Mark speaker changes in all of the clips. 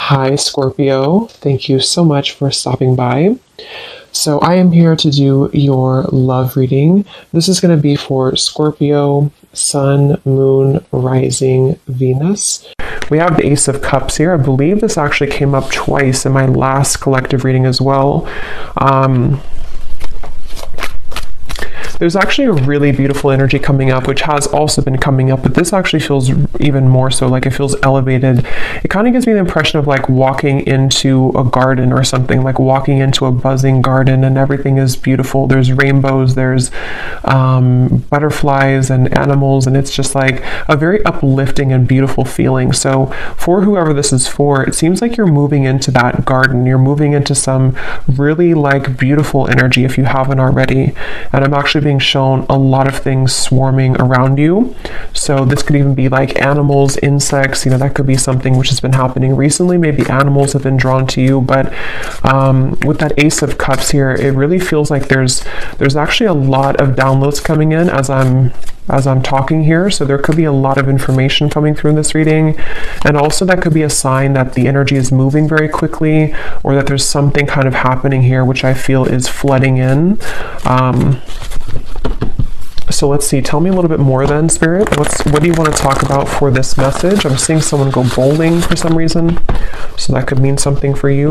Speaker 1: Hi, Scorpio. Thank you so much for stopping by. So, I am here to do your love reading. This is going to be for Scorpio, Sun, Moon, Rising, Venus. We have the Ace of Cups here. I believe this actually came up twice in my last collective reading as well. There's actually a really beautiful energy coming up, which has also been coming up, but this actually feels even more so, like it feels elevated. It kind of gives me the impression of like walking into a garden or something, like walking into a buzzing garden and everything is beautiful. There's rainbows, there's butterflies and animals, and it's just like a very uplifting and beautiful feeling. So for whoever this is for, it seems like you're moving into that garden. You're moving into some really like beautiful energy if you haven't already. And I'm actually being shown a lot of things swarming around you. So this could even be like animals, insects, that could be something which has been happening recently. Maybe animals have been drawn to you, but with that Ace of Cups here, it really feels like there's actually a lot of downloads coming in as I'm talking here. So there could be a lot of information coming through in this reading. And also that could be a sign that the energy is moving very quickly, or that there's something kind of happening here, which I feel is flooding in. So let's see, tell me a little bit more then, Spirit. What do you want to talk about for this message? I'm seeing someone go bowling for some reason. So that could mean something for you.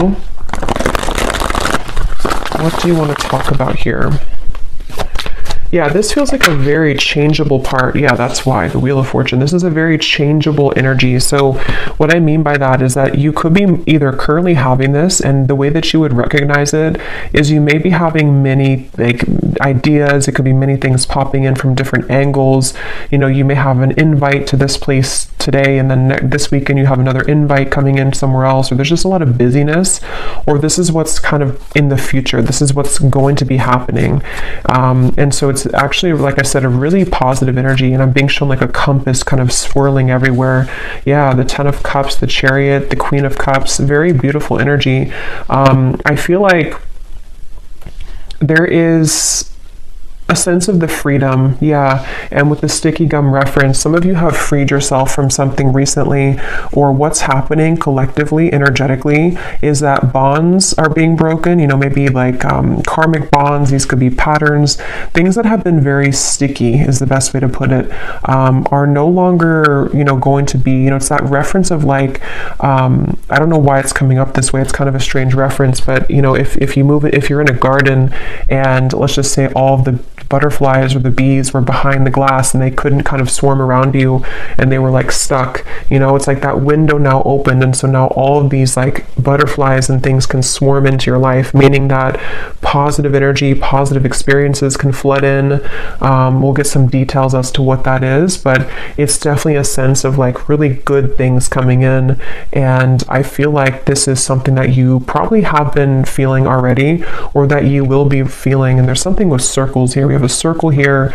Speaker 1: What do you want to talk about here? Yeah, this feels like a very changeable part. Yeah, that's why, the Wheel of Fortune. This is a very changeable energy. So what I mean by that is that you could be either currently having this, and the way that you would recognize it is you may be having many like ideas. It could be many things popping in from different angles. You may have an invite to this place today, and then this weekend you have another invite coming in somewhere else, or there's just a lot of busyness, or this is what's kind of in the future. This is what's going to be happening. And so it's actually, like I said, a really positive energy, and I'm being shown like a compass kind of swirling everywhere. Yeah, the Ten of Cups, the Chariot, the Queen of Cups, very beautiful energy. I feel like there is a sense of the freedom, yeah. And with the sticky gum reference, some of you have freed yourself from something recently, or what's happening collectively, energetically, is that bonds are being broken, maybe like karmic bonds. These could be patterns, things that have been very sticky is the best way to put it, are no longer, going to be, it's that reference of like, I don't know why it's coming up this way. It's kind of a strange reference, but if you move it, if you're in a garden and let's just say all of the butterflies or the bees were behind the glass and they couldn't kind of swarm around you and they were like stuck, it's like that window now opened, and so now all of these like butterflies and things can swarm into your life, meaning that positive energy, positive experiences can flood in. We'll get some details as to what that is, but it's definitely a sense of like really good things coming in. And I feel like this is something that you probably have been feeling already, or that you will be feeling. And there's something with circles here. We have a circle here,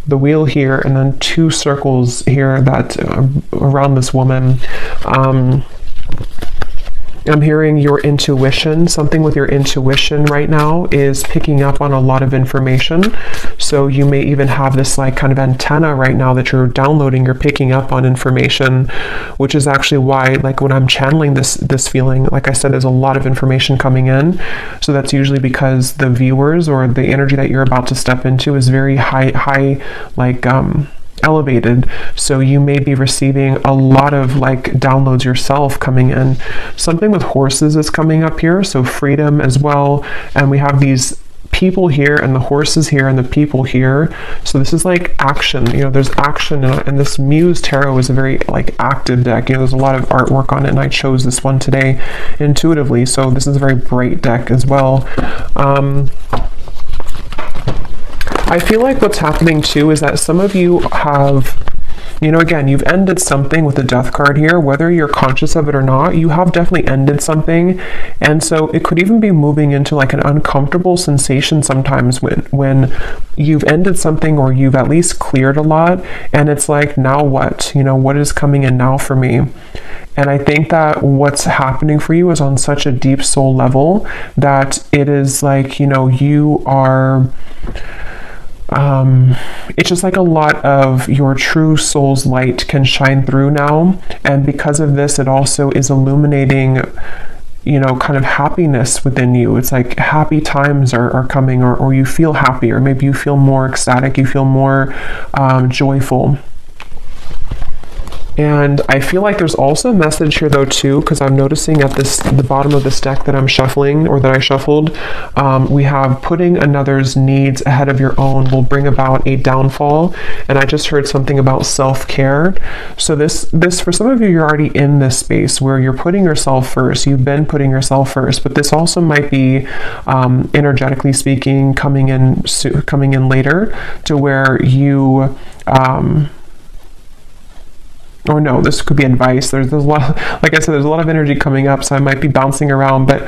Speaker 1: the wheel here, and then two circles here that around this woman. I'm hearing your intuition. Something with your intuition right now is picking up on a lot of information. So you may even have this like kind of antenna right now that you're downloading, you're picking up on information, which is actually why, like when I'm channeling this feeling, like I said, there's a lot of information coming in. So that's usually because the viewers or the energy that you're about to step into is very high, like elevated. So you may be receiving a lot of like downloads yourself coming in. Something with horses is coming up here, so freedom as well. And we have these people here and the horses here and the people here. So this is like action, there's action, and this Muse Tarot is a very like active deck. There's a lot of artwork on it, and I chose this one today intuitively. So this is a very bright deck as well. I feel like what's happening too is that some of you have, again, you've ended something with the Death card here, whether you're conscious of it or not. You have definitely ended something. And so it could even be moving into like an uncomfortable sensation sometimes when you've ended something, or you've at least cleared a lot, and it's like, now what? What is coming in now for me? And I think that what's happening for you is on such a deep soul level that it is like, you are it's just like a lot of your true soul's light can shine through now. And because of this, it also is illuminating, you know, kind of happiness within you. It's like happy times are coming, or you feel happy, or maybe you feel more ecstatic, you feel more joyful. And I feel like there's also a message here though too, because I'm noticing at the bottom of this deck that I'm shuffling, or that I shuffled, we have putting another's needs ahead of your own will bring about a downfall. And I just heard something about self-care. So this for some of you, you're already in this space where you're putting yourself first. You've been putting yourself first, but this also might be energetically speaking coming in later, to where you or no, this could be advice. There's a lot, like I said, there's a lot of energy coming up, so I might be bouncing around, but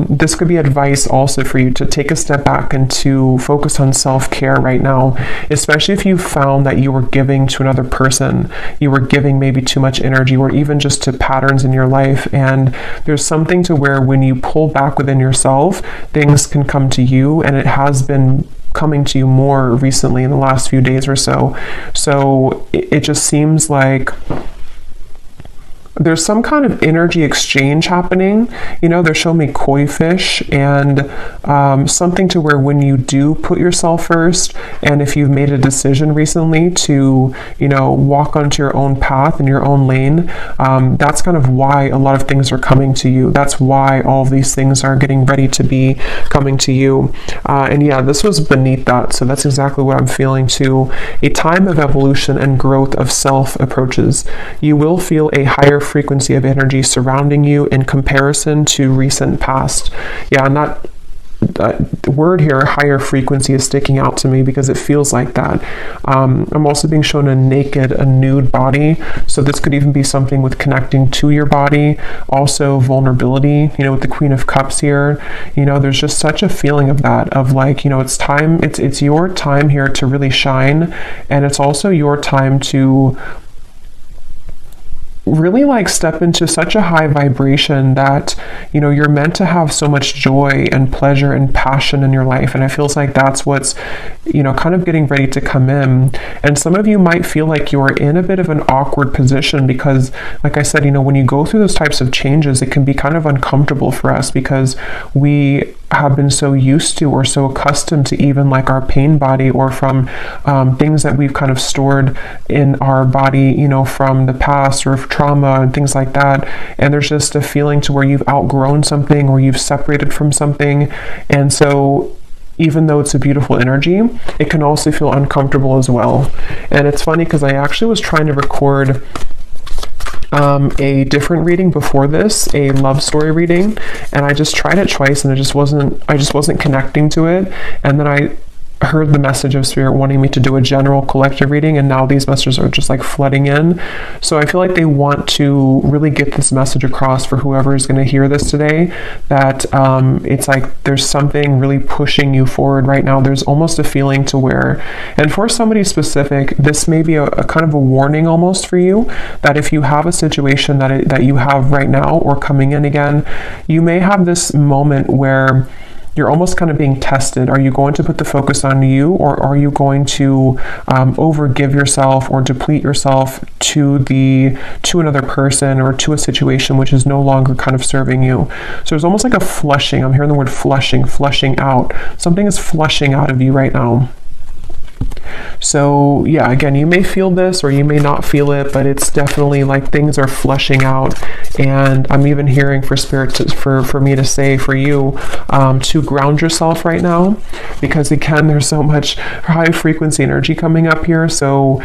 Speaker 1: this could be advice also for you to take a step back and to focus on self-care right now, especially if you found that you were giving to another person, you were giving maybe too much energy, or even just to patterns in your life. And there's something to where when you pull back within yourself, things can come to you, and it has been coming to you more recently in the last few days or so. So it just seems like there's some kind of energy exchange happening. You know, they're showing me koi fish, and something to where when you do put yourself first, and if you've made a decision recently to, you know, walk onto your own path in your own lane, that's kind of why a lot of things are coming to you. That's why all of these things are getting ready to be coming to you. And yeah, this was beneath that. So that's exactly what I'm feeling too. A time of evolution and growth of self approaches. You will feel a higher frequency of energy surrounding you in comparison to recent past. Yeah, not the word here, higher frequency, is sticking out to me because it feels like that. I'm also being shown a nude body. So this could even be something with connecting to your body. Also vulnerability, you know, with the Queen of Cups here. You know, there's just such a feeling of that, of like, you know, it's time, it's your time here to really shine. And it's also your time to really like step into such a high vibration that, you know, you're meant to have so much joy and pleasure and passion in your life. And it feels like that's what's, you know, kind of getting ready to come in. And some of you might feel like you're in a bit of an awkward position because, like I said, you know, when you go through those types of changes, it can be kind of uncomfortable for us because we have been so used to or so accustomed to even like our pain body, or from things that we've kind of stored in our body, you know, from the past, or trauma and things like that. And there's just a feeling to where you've outgrown something, or you've separated from something. And so even though it's a beautiful energy, it can also feel uncomfortable as well. And it's funny because I actually was trying to record a different reading before this, a love story reading, and I just tried it twice, and I just wasn't connecting to it. And then I heard the message of Spirit wanting me to do a general collective reading, and now these messages are just like flooding in. So I feel like they want to really get this message across for whoever is going to hear this today, that it's like there's something really pushing you forward right now. There's almost a feeling to where, and for somebody specific, this may be a kind of a warning almost for you, that if you have a situation that you have right now or coming in again, you may have this moment where you're almost kind of being tested. Are you going to put the focus on you, or are you going to overgive yourself or deplete yourself to another person or to a situation which is no longer kind of serving you? So there's almost like a flushing. I'm hearing the word flushing out. Something is flushing out of you right now. So yeah, again, you may feel this or you may not feel it, but it's definitely like things are flushing out. And I'm even hearing for Spirit for me to say for you to ground yourself right now, because again, there's so much high frequency energy coming up here. So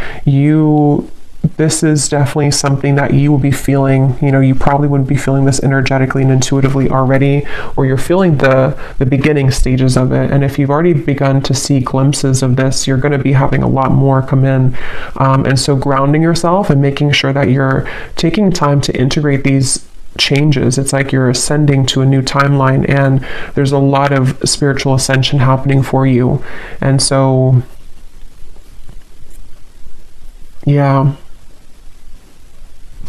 Speaker 1: this is definitely something that you will be feeling. You know, you probably wouldn't be feeling this energetically and intuitively already, or you're feeling the beginning stages of it. And if you've already begun to see glimpses of this, you're going to be having a lot more come in. And so grounding yourself and making sure that you're taking time to integrate these changes. It's like you're ascending to a new timeline, and there's a lot of spiritual ascension happening for you. And so, yeah.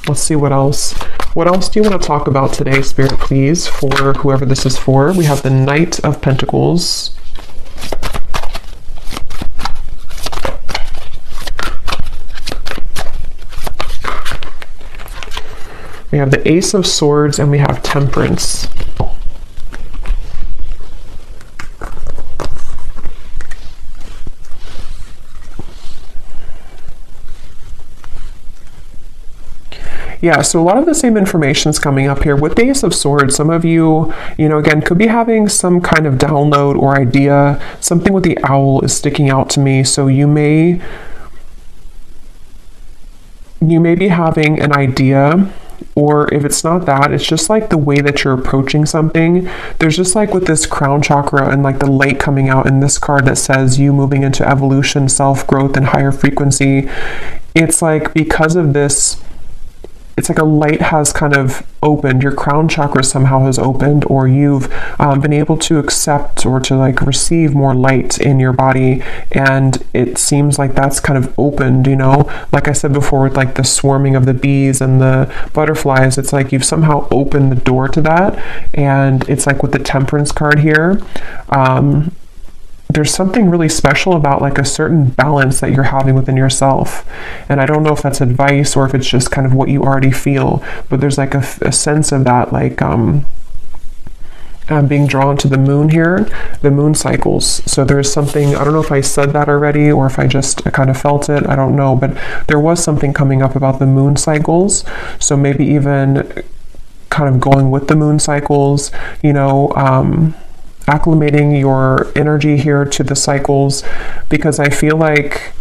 Speaker 1: Let's see what else. What else do you want to talk about today, Spirit, please, for whoever this is for? We have the Knight of Pentacles. We have the Ace of Swords and we have Temperance. Yeah, so a lot of the same information is coming up here. With the Ace of Swords, some of you, again, could be having some kind of download or idea. Something with the owl is sticking out to me. So you may be having an idea, or if it's not that, it's just like the way that you're approaching something. There's just like with this crown chakra and like the light coming out in this card that says you moving into evolution, self-growth, and higher frequency. It's like because of this, it's like a light has kind of opened, your crown chakra somehow has opened, or you've been able to accept or to like receive more light in your body, and it seems like that's kind of opened, like I said before with like the swarming of the bees and the butterflies. It's like you've somehow opened the door to that, and it's like with the Temperance card here, there's something really special about like a certain balance that you're having within yourself. And I don't know if that's advice or if it's just kind of what you already feel, but there's like a sense of that, like I'm being drawn to the moon here, the moon cycles. So there's something, I don't know if I said that already or if I just kind of felt it, I don't know, but there was something coming up about the moon cycles. So maybe even kind of going with the moon cycles, acclimating your energy here to the cycles, because I feel like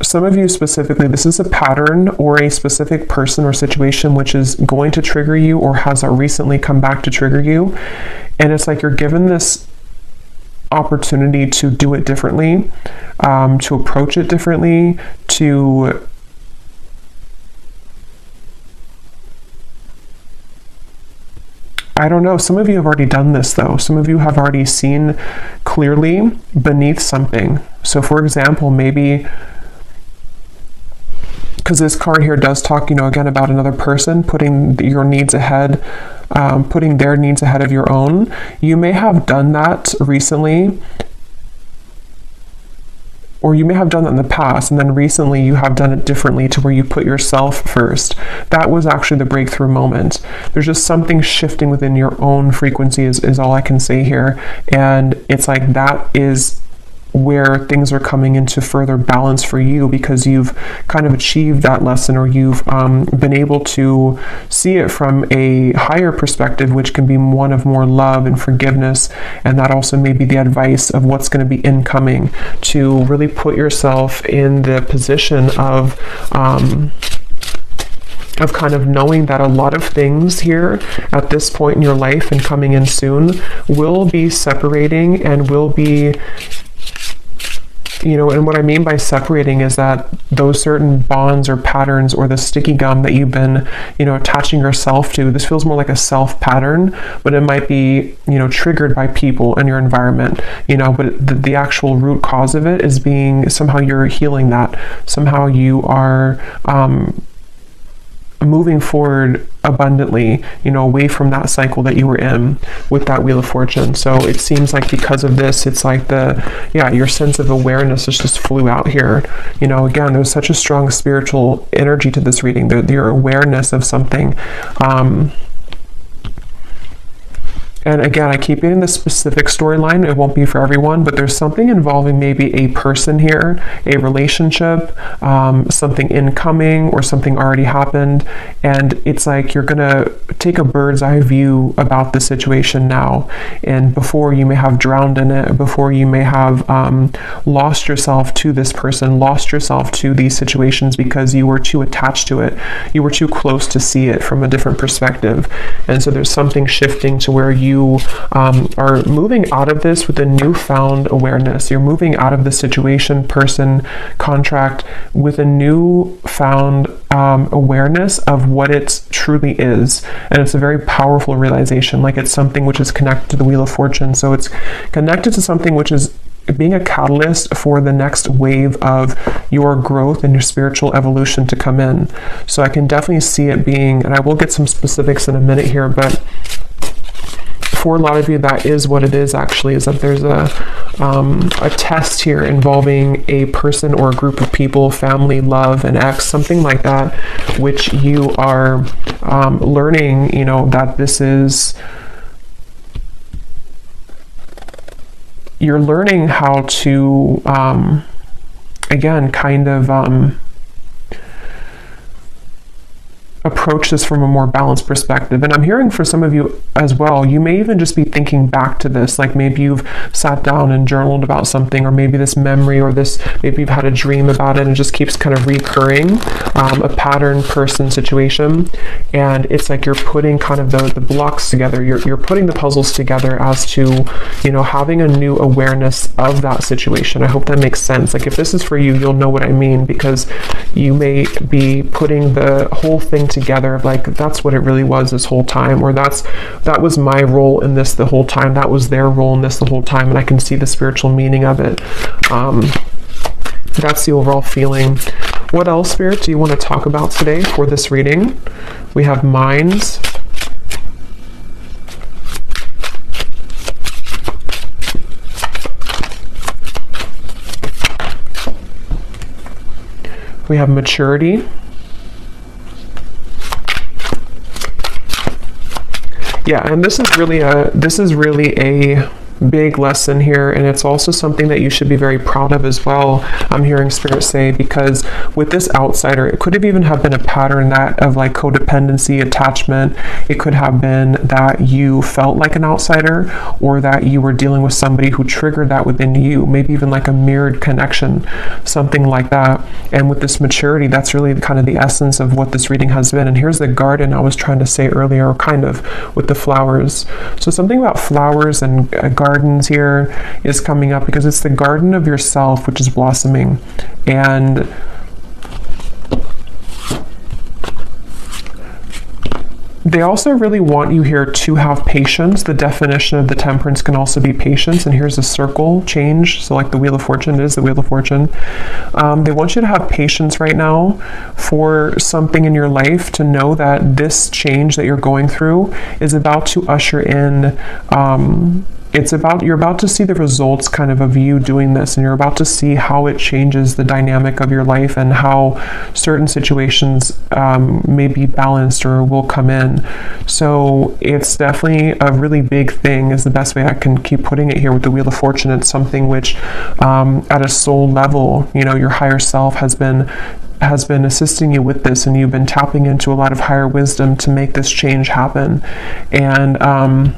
Speaker 1: some of you specifically, this is a pattern or a specific person or situation which is going to trigger you or has recently come back to trigger you. And it's like you're given this opportunity to do it differently, to approach it differently, to I don't know, some of you have already done this though. Some of you have already seen clearly beneath something. So for example, maybe, because this card here does talk, again about another person putting your needs ahead, putting their needs ahead of your own. You may have done that recently, or you may have done that in the past, and then recently you have done it differently to where you put yourself first. That was actually the breakthrough moment. There's just something shifting within your own frequency is all I can say here. And it's like that is where things are coming into further balance for you, because you've kind of achieved that lesson, or you've been able to see it from a higher perspective, which can be one of more love and forgiveness. And that also may be the advice of what's going to be incoming, to really put yourself in the position of kind of knowing that a lot of things here at this point in your life and coming in soon will be separating and will be, and what I mean by separating is that those certain bonds or patterns or the sticky gum that you've been, attaching yourself to, this feels more like a self pattern, but it might be, triggered by people in your environment, but the actual root cause of it is being, somehow you're healing that. Somehow you are, moving forward abundantly, away from that cycle that you were in with that Wheel of Fortune. So it seems like because of this, it's like your sense of awareness just flew out here. Again, there's such a strong spiritual energy to this reading, your awareness of something. And again, I keep getting the specific storyline. It won't be for everyone, but there's something involving maybe a person here, a relationship, something incoming or something already happened. And it's like you're going to take a bird's eye view about the situation now. And before you may have drowned in it, before you may have lost yourself to this person, lost yourself to these situations because you were too attached to it. You were too close to see it from a different perspective. And so there's something shifting to where you are moving out of this with a newfound awareness. You're moving out of the situation, person, contract with a newfound awareness of what it truly is. And it's a very powerful realization, like it's something which is connected to the Wheel of Fortune. So it's connected to something which is being a catalyst for the next wave of your growth and your spiritual evolution to come in. So I can definitely see it being, and I will get some specifics in a minute here, but for a lot of you, that is what it is actually, is that there's a test here involving a person or a group of people, family, love, an ex, something like that, which you are learning, you know, that this is, you're learning how to, again, kind of approach this from a more balanced perspective. And I'm hearing for some of you as well, you may even just be thinking back to this, like maybe you've sat down and journaled about something, or maybe this memory, or this, maybe you've had a dream about it and it just keeps kind of recurring, a pattern, person, situation. And it's like you're putting kind of the blocks together, you're putting the puzzles together as to, you know, having a new awareness of that situation. I hope that makes sense. Like if this is for you, you'll know what I mean, because you may be putting the whole thing together, like that's what it really was this whole time, or that was my role in this the whole time, that was their role in this the whole time, and I can see the spiritual meaning of it. That's the overall feeling. What else, Spirit, do you want to talk about today for this reading? We have minds. We have maturity. Yeah, and this is really a big lesson here, and it's also something that you should be very proud of as well, I'm hearing Spirit say, because with this outsider, it could have even have been a pattern that of like codependency, attachment. It could have been that you felt like an outsider, or that you were dealing with somebody who triggered that within you, maybe even like a mirrored connection, something like that. And with this maturity, that's really kind of the essence of what this reading has been. And here's the garden I was trying to say earlier, or kind of with the flowers. So something about flowers and gardens here is coming up, because it's the garden of yourself which is blossoming. And they also really want you here to have patience. The definition of the temperance can also be patience. And here's a circle change. So like the Wheel of Fortune, it is the Wheel of Fortune. They want you to have patience right now for something in your life, to know that this change that you're going through is about to usher in, you're about to see the results kind of you doing this, and you're about to see how it changes the dynamic of your life, and how certain situations may be balanced or will come in. So it's definitely a really big thing, is the best way I can keep putting it here with the Wheel of Fortune. It's something which at a soul level, you know, your higher self has been assisting you with this, and you've been tapping into a lot of higher wisdom to make this change happen. And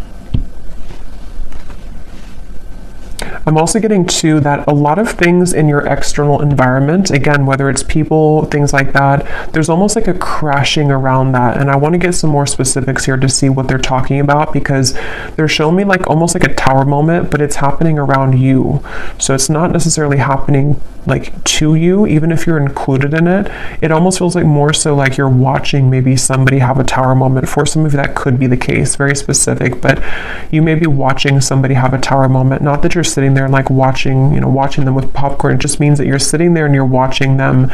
Speaker 1: I'm also getting to that a lot of things in your external environment, again, whether it's people, things like that, there's almost like a crashing around that. And I want to get some more specifics here to see what they're talking about, because they're showing me like almost like a tower moment, but it's happening around you. So it's not necessarily happening like to you, even if you're included in it. It almost feels like more so like you're watching maybe somebody have a tower moment. For some of you, that could be the case, very specific, but you may be watching somebody have a tower moment. Not that you're sitting there and like watching them with popcorn. It just means that you're sitting there and you're watching them,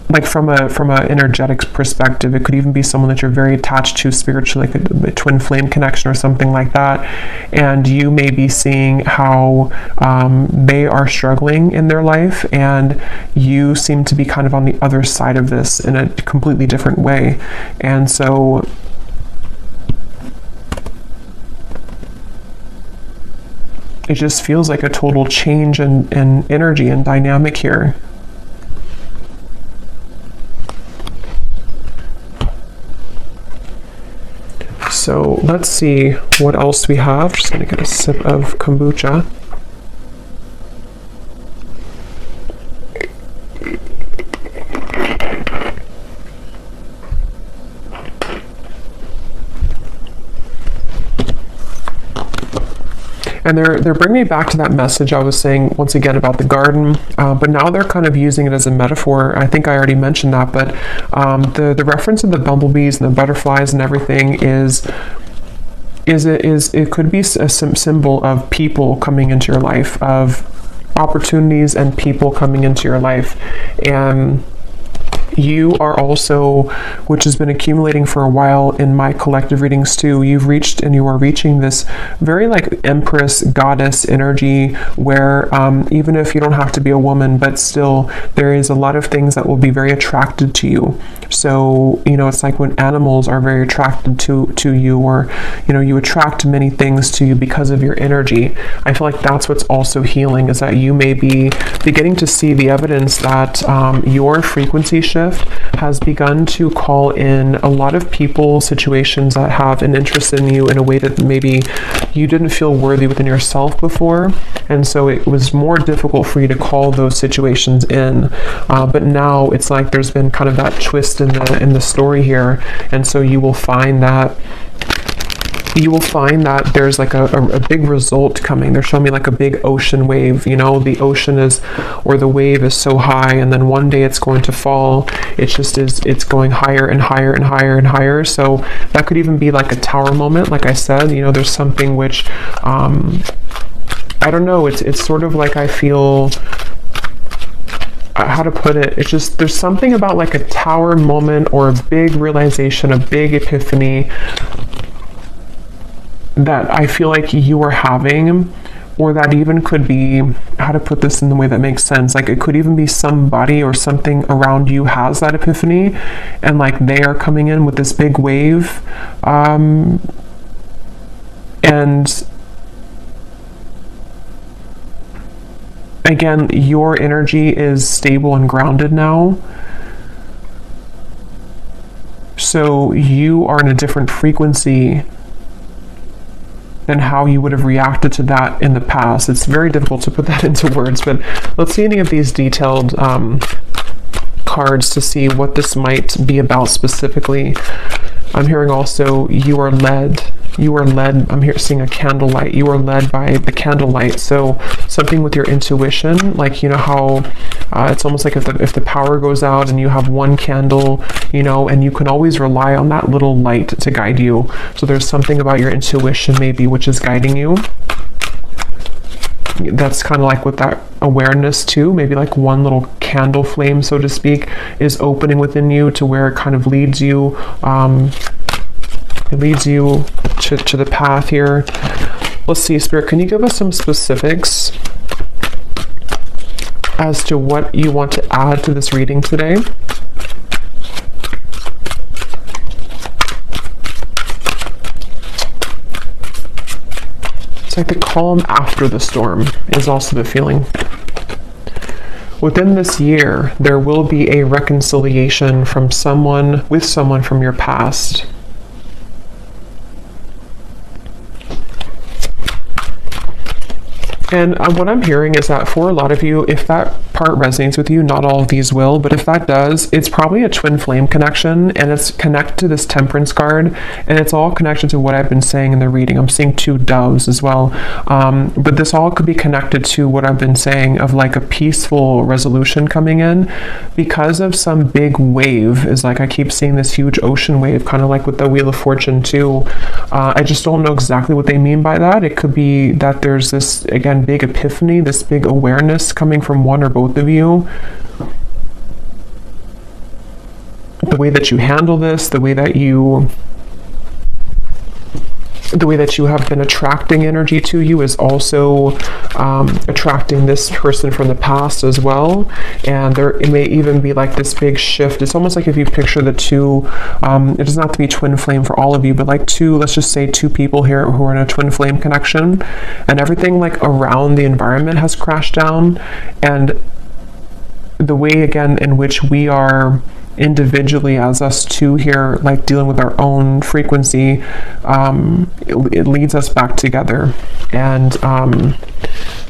Speaker 1: like from a energetic perspective. It could even be someone that you're very attached to spiritually, like a twin flame connection or something like that. And you may be seeing how they are struggling in their life, and you seem to be kind of on the other side of this in a completely different way. And so it just feels like a total change in energy and dynamic here. So let's see what else we have. Just gonna get a sip of kombucha. And they're bringing me back to that message I was saying once again about the garden, but now they're kind of using it as a metaphor. I think I already mentioned that, but the reference of the bumblebees and the butterflies and everything is it could be a symbol of people coming into your life, of opportunities and people coming into your life. And You are also, which has been accumulating for a while in my collective readings too, you've reached and you are reaching this very like Empress goddess energy where even if you don't have to be a woman, but still there is a lot of things that will be very attracted to you. So, you know, it's like when animals are very attracted to you, or, you know, you attract many things to you because of your energy. I feel like that's what's also healing, is that you may be beginning to see the evidence that your frequency shift has begun to call in a lot of people, situations that have an interest in you in a way that maybe you didn't feel worthy within yourself before. And so it was more difficult for you to call those situations in. But now it's like there's been kind of that twist in the story here. And so you will find that there's like a big result coming. They're showing me like a big ocean wave, you know, the ocean is, or the wave is so high, and then one day it's going to fall. It's going higher and higher and higher and higher. So that could even be like a tower moment. Like I said, you know, there's something which, I don't know, it's sort of like I feel, how to put it, it's just, there's something about like a tower moment or a big realization, a big epiphany that I feel like you are having, or that even could be, how to put this in the way that makes sense, like it could even be somebody or something around you has that epiphany, and like they are coming in with this big wave, and again, your energy is stable and grounded now. So you are in a different frequency than how you would have reacted to that in the past. It's very difficult to put that into words, but let's see any of these detailed cards to see what this might be about specifically. I'm hearing also you are led. I'm here seeing a candlelight. You are led by the candlelight. So something with your intuition, like, you know how it's almost like if the power goes out and you have one candle, you know, and you can always rely on that little light to guide you. So there's something about your intuition maybe which is guiding you. That's kind of like with that awareness too, maybe like one little candle flame, so to speak, is opening within you to where it kind of leads you, it leads you to the path here. Let's see, Spirit, can you give us some specifics as to what you want to add to this reading today? It's like the calm after the storm is also the feeling. Within this year, there will be a reconciliation from someone from your past. And what I'm hearing is that for a lot of you, if that part resonates with you, not all of these will, but if that does, it's probably a twin flame connection, and it's connected to this Temperance card, and it's all connected to what I've been saying in the reading. I'm seeing two doves as well, but this all could be connected to what I've been saying of like a peaceful resolution coming in because of some big wave. Is like I keep seeing this huge ocean wave, kind of like with the Wheel of Fortune too. I just don't know exactly what they mean by that. It could be that there's this, again, big epiphany, this big awareness coming from one or both of you. The way that you handle this, the way that you have been attracting energy to you is also attracting this person from the past as well. And it may even be like this big shift. It's almost like if you picture the two, it doesn't have to be twin flame for all of you, but like two, let's just say two people here who are in a twin flame connection, and everything like around the environment has crashed down. And the way, again, in which we are individually as us two here, like dealing with our own frequency, it leads us back together. And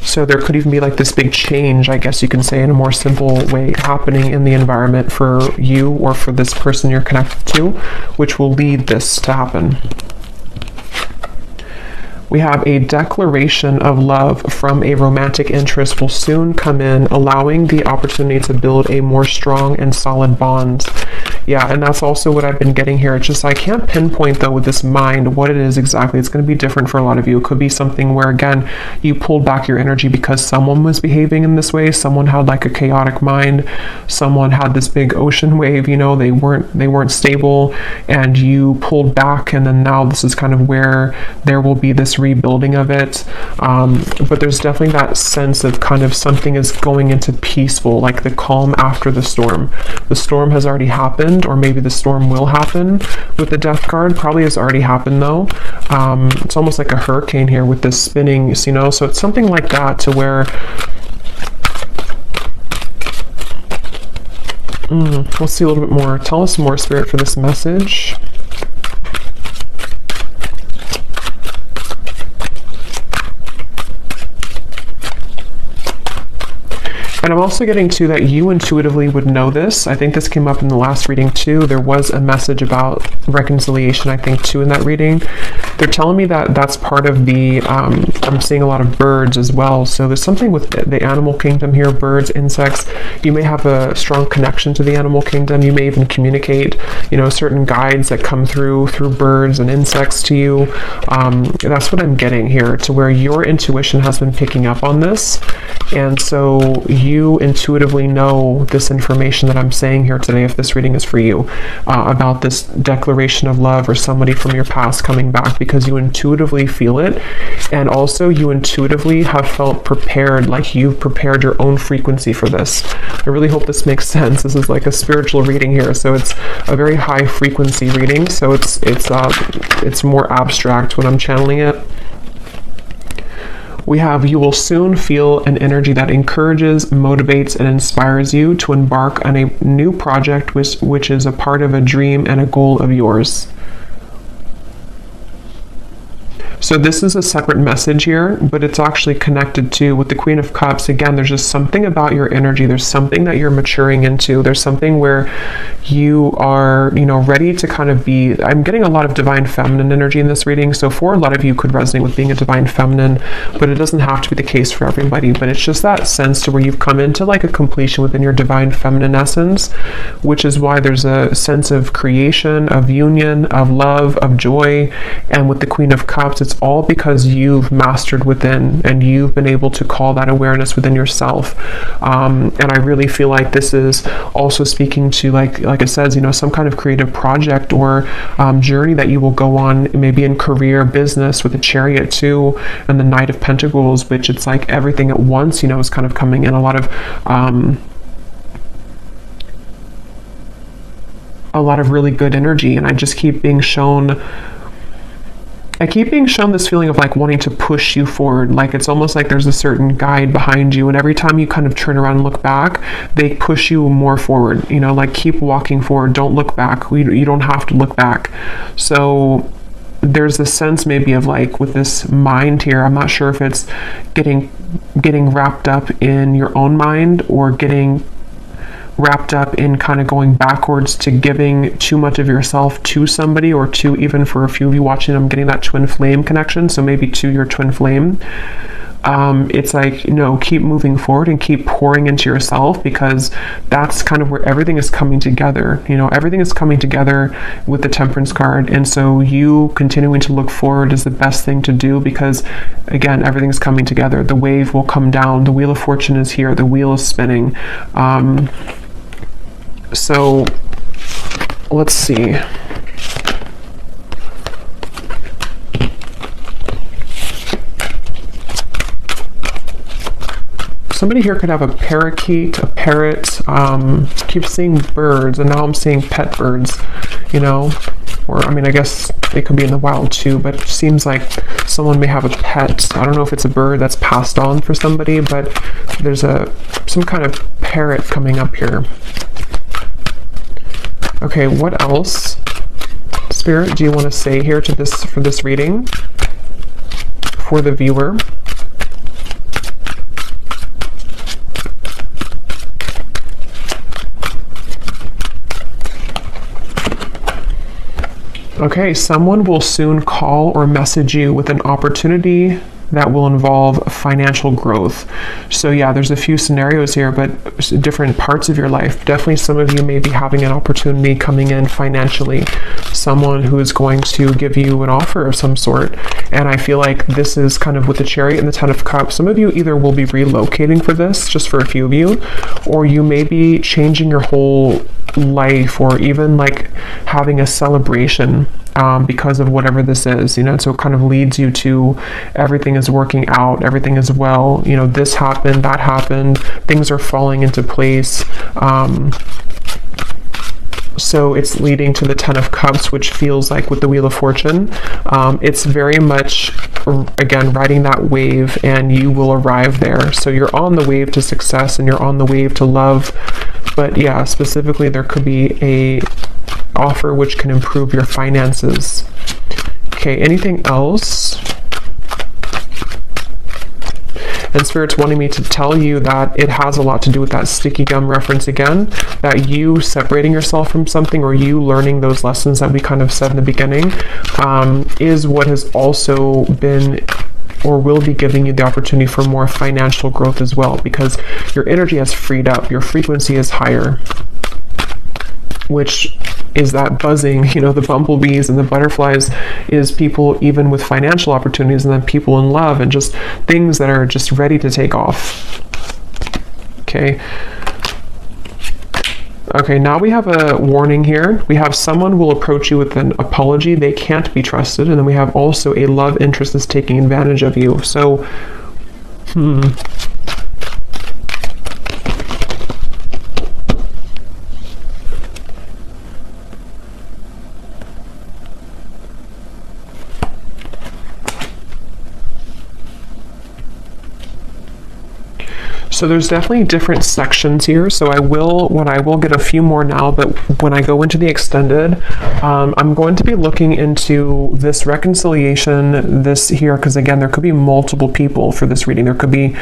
Speaker 1: so there could even be like this big change, I guess you can say, in a more simple way, happening in the environment for you or for this person you're connected to, which will lead this to happen. We have a declaration of love from a romantic interest will soon come in, allowing the opportunity to build a more strong and solid bond. Yeah, and that's also what I've been getting here. It's just I can't pinpoint though with this mind what it is exactly. It's going to be different for a lot of you. It could be something where, again, you pulled back your energy because someone was behaving in this way. Someone had like a chaotic mind. Someone had this big ocean wave, you know, they weren't stable, and you pulled back, and then now this is kind of where there will be this rebuilding of it. But there's definitely that sense of kind of something is going into peaceful, like the calm after the storm. The storm has already happened, or maybe the storm will happen with the Death card. Probably has already happened though. It's almost like a hurricane here with this spinning, you know, so it's something like that to where we'll see a little bit more. Tell us more, Spirit, for this message. And I'm also getting to that you intuitively would know this. I think this came up in the last reading too. There was a message about reconciliation, I think, too, in that reading. They're telling me that that's part of the, I'm seeing a lot of birds as well. So there's something with the animal kingdom here, birds, insects. You may have a strong connection to the animal kingdom. You may even communicate, you know, certain guides that come through birds and insects to you. That's what I'm getting here, to where your intuition has been picking up on this. And so you intuitively know this information that I'm saying here today, if this reading is for you, about this declaration of love or somebody from your past coming back, because you intuitively feel it. And also you intuitively have felt prepared, like you've prepared your own frequency for this. I really hope this makes sense. This is like a spiritual reading here, so it's a very high frequency reading, so it's more abstract when I'm channeling it. We have, you will soon feel an energy that encourages, motivates, and inspires you to embark on a new project which is a part of a dream and a goal of yours. So this is a separate message here, but it's actually connected to with the Queen of Cups. Again, there's just something about your energy. There's something that you're maturing into. There's something where you are, you know, ready to kind of be, I'm getting a lot of divine feminine energy in this reading. So for a lot of you could resonate with being a divine feminine, but it doesn't have to be the case for everybody. But it's just that sense to where you've come into like a completion within your divine feminine essence, which is why there's a sense of creation, of union, of love, of joy. And with the Queen of Cups, it's all because you've mastered within and you've been able to call that awareness within yourself. And I really feel like this is also speaking to, like it says, you know, some kind of creative project or journey that you will go on, maybe in career, business, with the Chariot too, and the Knight of Pentacles, which it's like everything at once, you know, is kind of coming in. A lot of really good energy, and I just keep being shown this feeling of like wanting to push you forward. Like it's almost like there's a certain guide behind you, and every time you kind of turn around and look back, they push you more forward, you know, like keep walking forward, don't look back. You don't have to look back. So there's this sense maybe of like with this mind here, I'm not sure if it's getting wrapped up in your own mind or getting wrapped up in kind of going backwards to giving too much of yourself to somebody, or to, even for a few of you watching, I'm getting that twin flame connection, so maybe to your twin flame. It's like, you know, keep moving forward and keep pouring into yourself, because that's kind of where everything is coming together. You know, everything is coming together with the Temperance card, and so you continuing to look forward is the best thing to do, because again, everything's coming together. The wave will come down, the Wheel of Fortune is here, the wheel is spinning. So let's see. Somebody here could have a parakeet, a parrot. Keep seeing birds, and now I'm seeing pet birds, you know, or I mean, I guess they could be in the wild too, but it seems like someone may have a pet. I don't know if it's a bird that's passed on for somebody, but there's some kind of parrot coming up here. Okay, what else, Spirit, do you want to say here to this, for this reading for the viewer? Okay, someone will soon call or message you with an opportunity that will involve financial growth. So yeah, there's a few scenarios here, but different parts of your life. Definitely some of you may be having an opportunity coming in financially, someone who is going to give you an offer of some sort. And I feel like this is kind of with the Chariot and the Ten of Cups. Some of you either will be relocating for this, just for a few of you, or you may be changing your whole life, or even like having a celebration because of whatever this is, you know. So it kind of leads you to everything is working out, everything is well, you know, this happened, that happened, things are falling into place. So it's leading to the Ten of Cups, which feels like with the Wheel of Fortune, it's very much, again, riding that wave, and you will arrive there. So you're on the wave to success, and you're on the wave to love. But yeah, specifically, there could be a offer which can improve your finances. Okay, anything else? And Spirit's wanting me to tell you that it has a lot to do with that sticky gum reference again, that you separating yourself from something, or you learning those lessons that we kind of said in the beginning, is what has also been or will be giving you the opportunity for more financial growth as well, because your energy has freed up, your frequency is higher, which is that buzzing, you know, the bumblebees and the butterflies, is people even with financial opportunities, and then people in love, and just things that are just ready to take off. Okay. Okay, now we have a warning here. We have someone will approach you with an apology. They can't be trusted. And then we have also a love interest that's taking advantage of you. So, So there's definitely different sections here. So I will get a few more now, but when I go into the extended, I'm going to be looking into this reconciliation, this here, because again, there could be multiple people for this reading. There could be,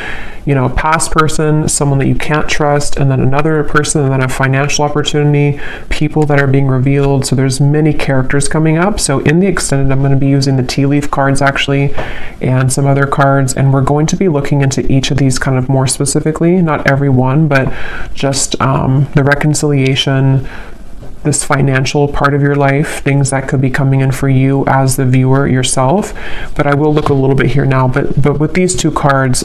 Speaker 1: you know, a past person, someone that you can't trust, and then another person, and then a financial opportunity, people that are being revealed. So there's many characters coming up. So in the extended, I'm going to be using the tea leaf cards actually, and some other cards, and we're going to be looking into each of these kind of more specifically, not every one, but just the reconciliation, this financial part of your life, things that could be coming in for you as the viewer yourself. But I will look a little bit here now, but with these two cards,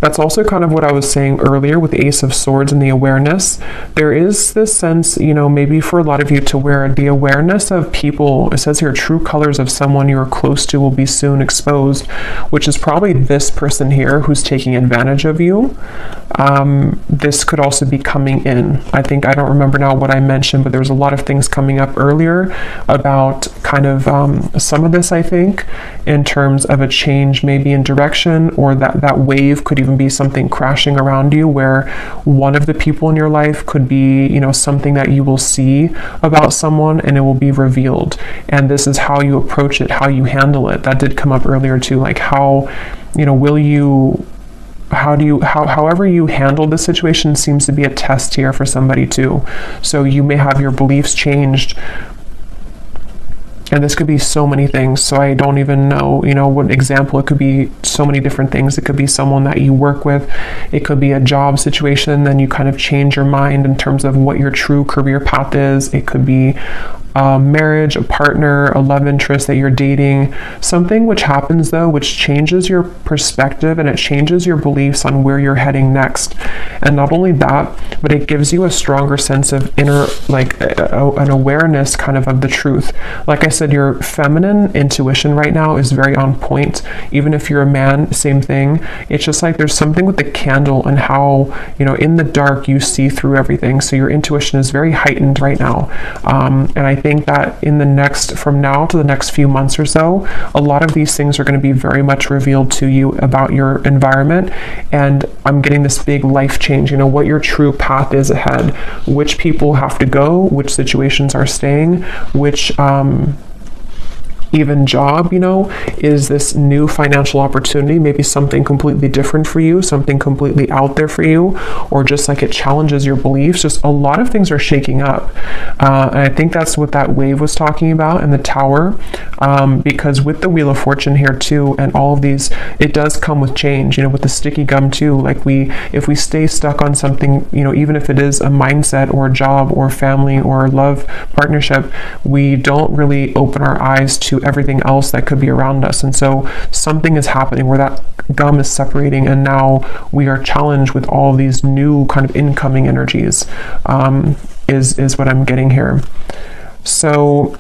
Speaker 1: that's also kind of what I was saying earlier with the Ace of Swords and the awareness. There is this sense, you know, maybe for a lot of you, to where the awareness of people, it says here, true colors of someone you are close to will be soon exposed, which is probably this person here who's taking advantage of you. This could also be coming in. I don't remember now what I mentioned, but there was a lot of things coming up earlier about kind of some of this, I think, in terms of a change maybe in direction, or that wave could even be something crashing around you, where one of the people in your life could be, you know, something that you will see about someone and it will be revealed. And this is how you approach it, how you handle it. That did come up earlier too, like how, you know, however you handle the situation seems to be a test here for somebody too. So you may have your beliefs changed, and this could be so many things. So I don't even know, you know, what example. It could be so many different things. It could be someone that you work with. It could be a job situation. Then you kind of change your mind in terms of what your true career path is. It could be a marriage, a partner, a love interest that you're dating, something which happens though, which changes your perspective, and it changes your beliefs on where you're heading next. And not only that, but it gives you a stronger sense of inner, like an awareness kind of the truth. Like I said, your feminine intuition right now is very on point. Even if you're a man, same thing. It's just like there's something with the candle and how, you know, in the dark you see through everything. So your intuition is very heightened right now. And I think that from now to the next few months or so, a lot of these things are going to be very much revealed to you about your environment. And I'm getting this big life change, you know, what your true path is ahead, which people have to go, which situations are staying, which even job, you know, is this new financial opportunity, maybe something completely different for you, something completely out there for you, or just like it challenges your beliefs. Just a lot of things are shaking up. And I think that's what that wave was talking about in the Tower. because with the Wheel of Fortune here too, and all of these, it does come with change, you know, with the sticky gum too. Like if we stay stuck on something, you know, even if it is a mindset or a job or family or love partnership, we don't really open our eyes to everything else that could be around us. And so something is happening where that gum is separating, and now we are challenged with all of these new kind of incoming energies, is what I'm getting here. So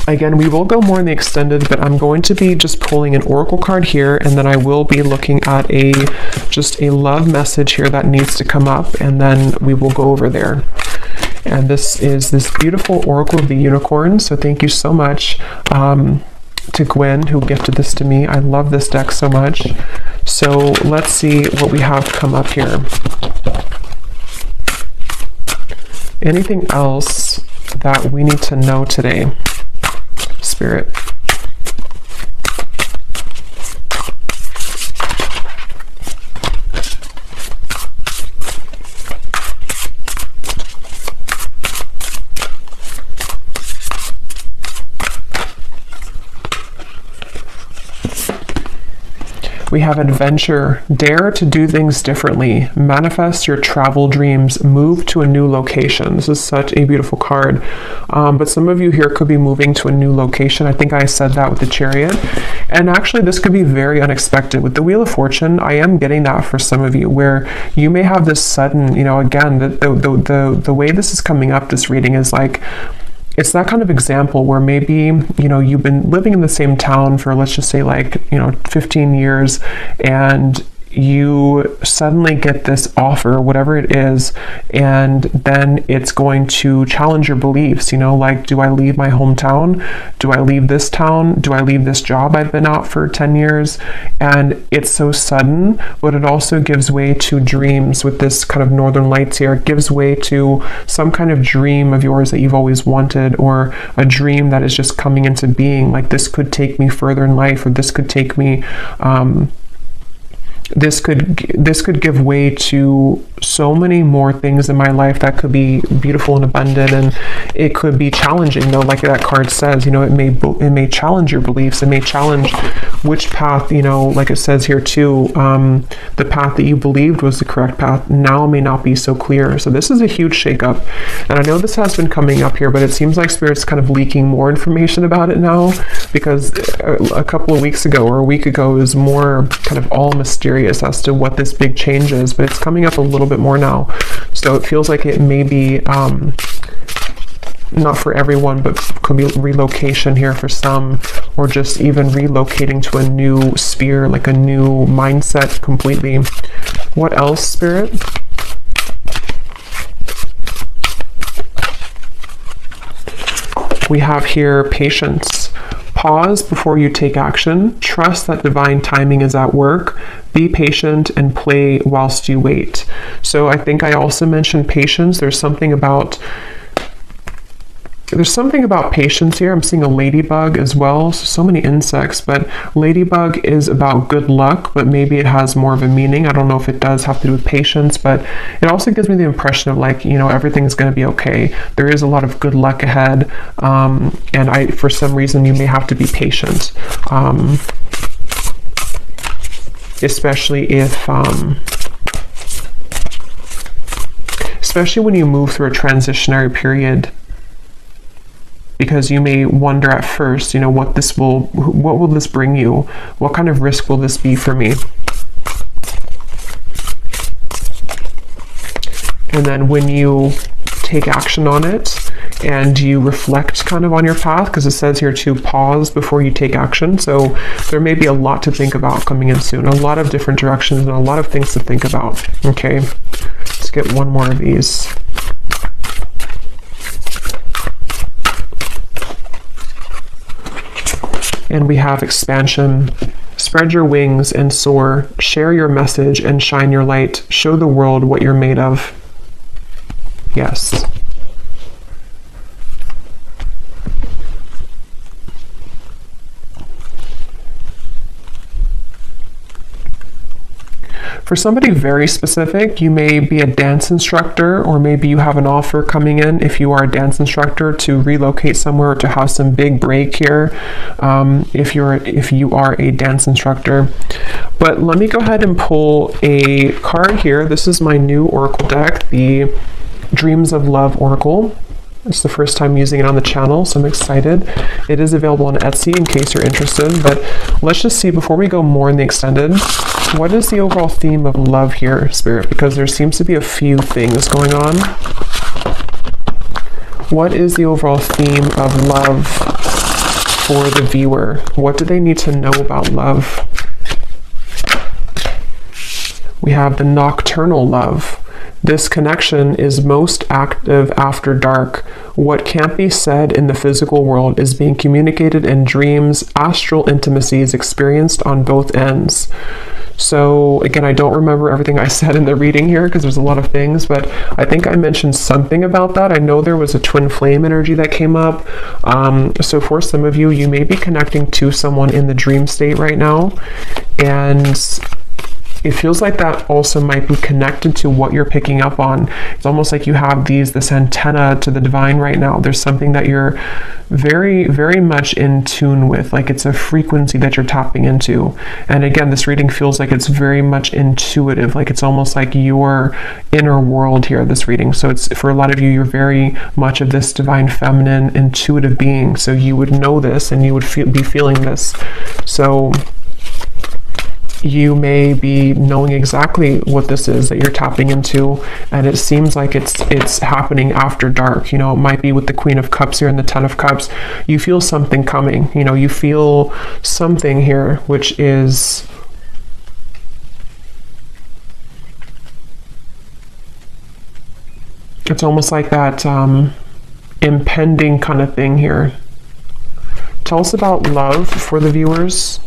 Speaker 1: again, we will go more in the extended, but I'm going to be just pulling an oracle card here, and then I will be looking at just a love message here that needs to come up, and then we will go over there. And this is this beautiful Oracle of the Unicorn. So thank you so much to Gwen, who gifted this to me. I love this deck so much. So let's see what we have come up here. Anything else that we need to know today, Spirit? We have adventure. Dare to do things differently. Manifest your travel dreams. Move to a new location. This is such a beautiful card. But some of you here could be moving to a new location. I think I said that with the Chariot. And actually, this could be very unexpected. With the Wheel of Fortune, I am getting that for some of you, where you may have this sudden, you know, again, the way this is coming up, this reading is like, it's that kind of example where maybe, you know, you've been living in the same town for, let's just say, like, you know, 15 years, and you suddenly get this offer, whatever it is, and then it's going to challenge your beliefs, you know, like, do I leave my hometown? Do I leave this town? Do I leave this job I've been out for 10 years? And it's so sudden, but it also gives way to dreams with this kind of Northern Lights here. It gives way to some kind of dream of yours that you've always wanted, or a dream that is just coming into being, like, this could take me further in life, or this could take me, this could give way to so many more things in my life that could be beautiful and abundant, and it could be challenging, though, like that card says, you know, it may challenge your beliefs, it may challenge which path, you know, like it says here too, the path that you believed was the correct path now may not be so clear. So this is a huge shakeup, and I know this has been coming up here, but it seems like Spirit's kind of leaking more information about it now, because a couple of weeks ago or a week ago is more kind of all mysterious as to what this big change is, but it's coming up a little bit more now. So it feels like it may be not for everyone, but could be relocation here for some, or just even relocating to a new sphere, like a new mindset completely. What else, Spirit? We have here patience. Pause before you take action. Trust that divine timing is at work. Be patient and play whilst you wait. So I think I also mentioned patience. There's something about patience here. I'm seeing a ladybug as well. So many insects, but ladybug is about good luck, but maybe it has more of a meaning. I don't know if it does have to do with patience, but it also gives me the impression of, like, you know, everything's going to be okay. There is a lot of good luck ahead. And for some reason, you may have to be patient. Especially when you move through a transitionary period, because you may wonder at first, you know, what will this bring you? What kind of risk will this be for me? And then when you take action on it and you reflect kind of on your path, because it says here to pause before you take action. So there may be a lot to think about coming in soon, a lot of different directions and a lot of things to think about. Okay, let's get one more of these. And we have expansion. Spread your wings and soar. Share your message and shine your light. Show the world what you're made of. Yes. For somebody very specific, you may be a dance instructor, or maybe you have an offer coming in if you are a dance instructor to relocate somewhere, to have some big break here, if you are a dance instructor. But let me go ahead and pull a card here. This is my new oracle deck, the Dreams of Love Oracle. It's the first time using it on the channel, so I'm excited. It is available on Etsy in case you're interested, but let's just see, before we go more in the extended, what is the overall theme of love here, Spirit? Because there seems to be a few things going on. What is the overall theme of love for the viewer? What do they need to know about love? We have the nocturnal love. This connection is most active after dark. What can't be said in the physical world is being communicated in dreams. Astral intimacy is experienced on both ends. So again, I don't remember everything I said in the reading here because there's a lot of things, but I think I mentioned something about that. I know there was a twin flame energy that came up. So for some of you, you may be connecting to someone in the dream state right now, and it feels like that also might be connected to what you're picking up on. It's almost like you have this antenna to the divine right now. There's something that you're very, very much in tune with, like it's a frequency that you're tapping into. And again, this reading feels like it's very much intuitive, like it's almost like your inner world here, this reading. So it's, for a lot of you, you're very much of this divine feminine intuitive being. So you would know this and you would be feeling this. So you may be knowing exactly what this is that you're tapping into, and it seems like it's happening after dark. You know, it might be with the Queen of Cups here and the Ten of Cups. You feel something coming. You know, you feel something here, which is it's almost like that impending kind of thing here. Tell us about love for the viewers.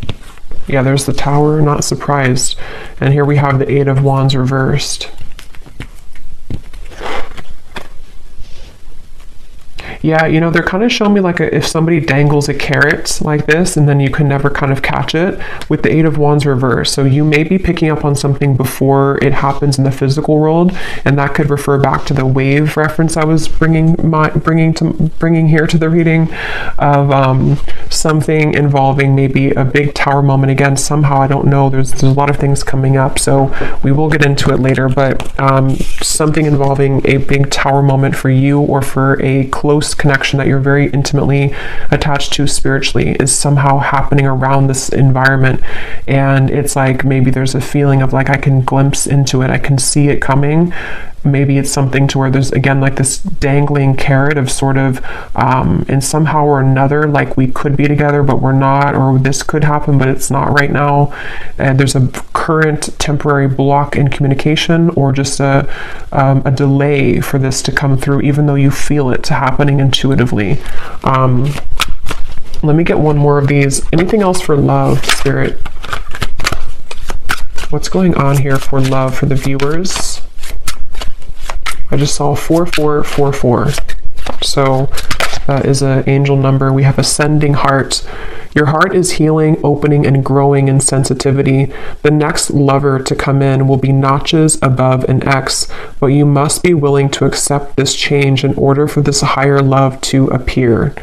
Speaker 1: Yeah, there's the Tower, not surprised. And here we have the Eight of Wands reversed. Yeah, you know, they're kind of showing me like if somebody dangles a carrot like this and then you can never kind of catch it, with the Eight of Wands reversed. So you may be picking up on something before it happens in the physical world, and that could refer back to the wave reference I was bringing here to the reading of something involving maybe a big tower moment. Again, somehow, I don't know, there's a lot of things coming up, so we will get into it later, but something involving a big tower moment for you, or for a close connection that you're very intimately attached to spiritually, is somehow happening around this environment. And it's like maybe there's a feeling of like I can glimpse into it, I can see it coming. Maybe it's something to where there's, again, like this dangling carrot of sort of in somehow or another, like we could be together but we're not, or this could happen but it's not right now, and there's a current temporary block in communication, or just a delay for this to come through, even though you feel it happening intuitively. Let me get one more of these. Anything else for love, Spirit? What's going on here for love for the viewers? I just saw 4444. So that is an angel number. We have ascending heart. Your heart is healing, opening, and growing in sensitivity. The next lover to come in will be notches above an X, but you must be willing to accept this change in order for this higher love to appear.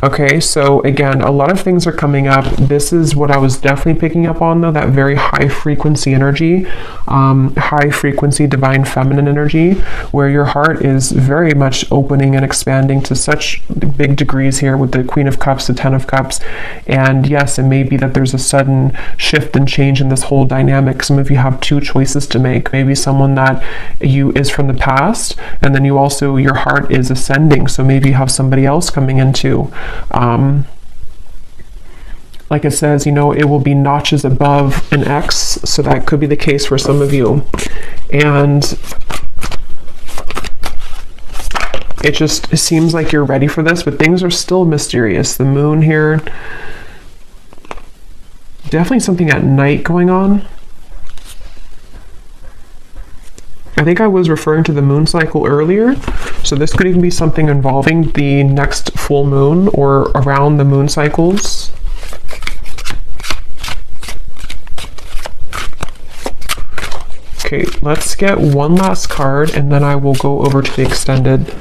Speaker 1: Okay, so again, a lot of things are coming up. This is what I was definitely picking up on, though, that very high frequency energy, high frequency divine feminine energy, where your heart is very much opening and expanding to such big degrees here with the Queen of Cups, the Ten of Cups. And yes, it may be that there's a sudden shift and change in this whole dynamic. Some of you have two choices to make. Maybe someone that you is from the past, and then you also, your heart is ascending. So maybe you have somebody else coming into. Like it says, you know, it will be notches above an X. So that could be the case for some of you. And it just seems like you're ready for this, but things are still mysterious. The moon here, definitely something at night going on. I think I was referring to the moon cycle earlier, so this could even be something involving the next full moon or around the moon cycles. Okay, let's get one last card and then I will go over to the extended.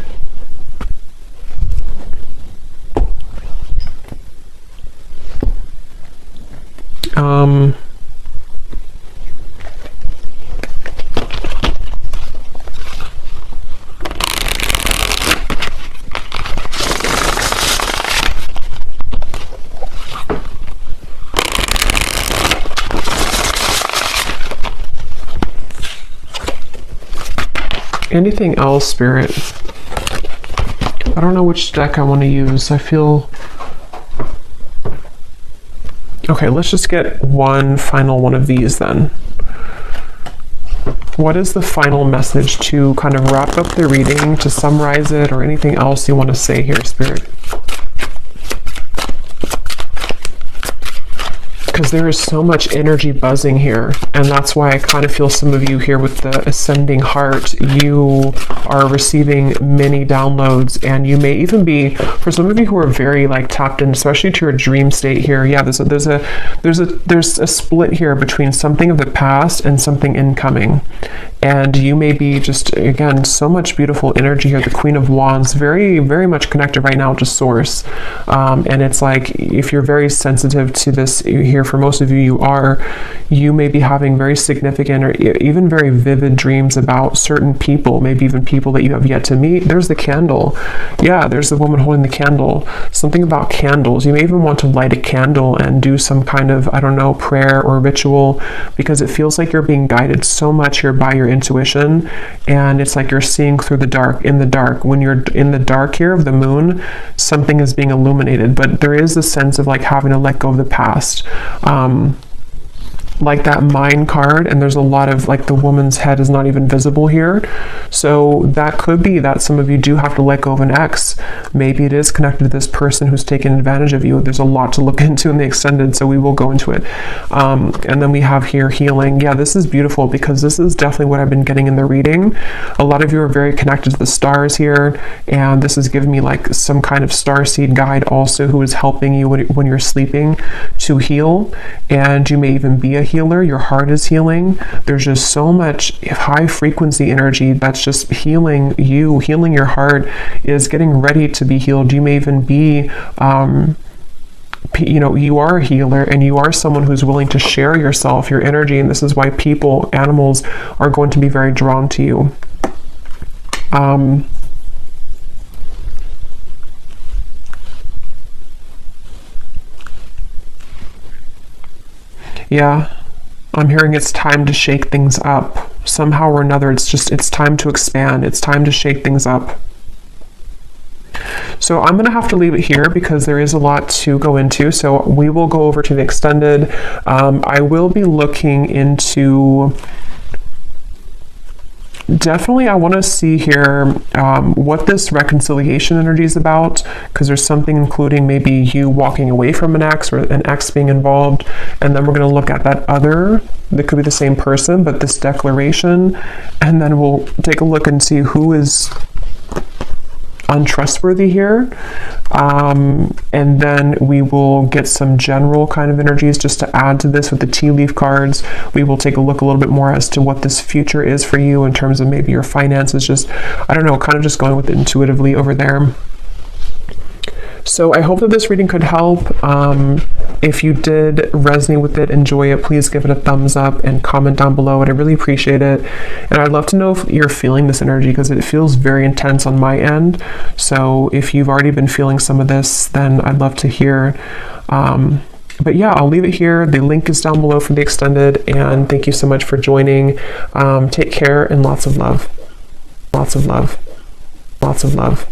Speaker 1: Anything else, Spirit? I don't know which deck I want to use. I feel... Okay, let's just get one final one of these then. What is the final message to kind of wrap up the reading, to summarize it, or anything else you want to say here, Spirit? Because there is so much energy buzzing here, and that's why I kind of feel some of you here with the ascending heart, you are receiving many downloads, and you may even be, for some of you who are very like tapped in, especially to your dream state here. Yeah, there's a split here between something of the past and something incoming, and you may be just, again, so much beautiful energy here. The Queen of Wands, very, very much connected right now to Source, and it's like, if you're very sensitive to this here, for most of you, you may be having very significant or even very vivid dreams about certain people, maybe even people that you have yet to meet. There's the candle. Yeah, there's the woman holding the candle. Something about candles. You may even want to light a candle and do some kind of, I don't know, prayer or ritual, because it feels like you're being guided so much here by your intuition, and it's like you're seeing through the dark, in the dark. When you're in the dark here of the moon, something is being illuminated, but there is a sense of like having to let go of the past. Like that mind card, and there's a lot of like the woman's head is not even visible here, so that could be that some of you do have to let go of an ex. Maybe it is connected to this person who's taken advantage of you. There's a lot to look into in the extended, so we will go into it. And then we have here healing. Yeah, this is beautiful, because this is definitely what I've been getting in the reading. A lot of you are very connected to the stars here, and this is giving me like some kind of starseed guide also, who is helping you when you're sleeping to heal, and you may even be a healer. Your heart is healing. There's just so much high frequency energy that's just healing you. Healing your heart is getting ready to be healed. You may even be you know, you are a healer, and you are someone who's willing to share yourself, your energy, and this is why people, animals, are going to be very drawn to you. Yeah, I'm hearing it's time to shake things up. Somehow or another, it's time to expand. It's time to shake things up. So I'm going to have to leave it here because there is a lot to go into. So we will go over to the extended. I will be looking into... Definitely, I want to see here what this reconciliation energy is about, because there's something including maybe you walking away from an ex or an ex being involved, and then we're going to look at that other, that could be the same person, but this declaration, and then we'll take a look and see who is untrustworthy here, and then we will get some general kind of energies just to add to this with the tea leaf cards. We will take a look a little bit more as to what this future is for you in terms of maybe your finances, just, I don't know, kind of just going with it intuitively over there. So I hope that this reading could help. If you did resonate with it, enjoy it, please give it a thumbs up and comment down below. I'd really appreciate it. And I'd love to know if you're feeling this energy, because it feels very intense on my end. So if you've already been feeling some of this, then I'd love to hear. But yeah, I'll leave it here. The link is down below for the extended. And thank you so much for joining. Take care, and lots of love. Lots of love. Lots of love.